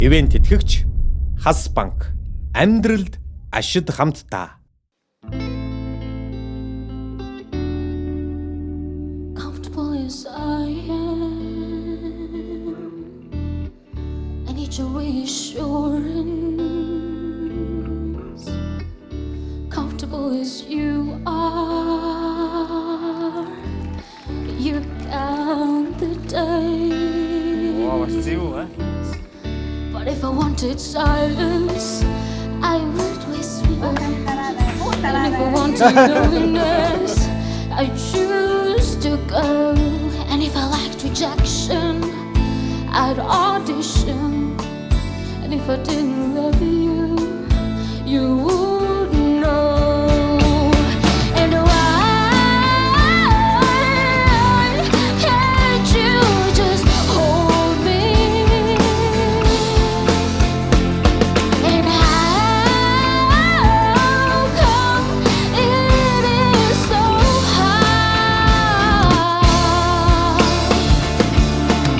Ивент тэтгэгч Хас банк. Амьдралд ашид хамтдаа. Comfortable as I am, I need your reassurance. Comfortable as you are, you count the days. Wow, still, huh? But if I wanted silence, I would whisper. And if I wanted loneliness, I choose to go. And if I liked rejection, I'd audition. And if I didn't love you, you would know. And why can't you just hold me? And how come it is so hard?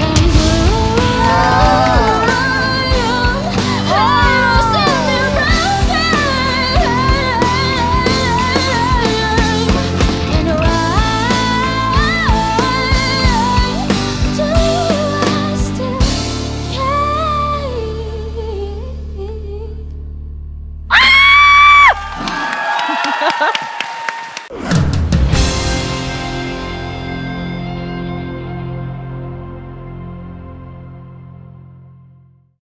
And why do I still care?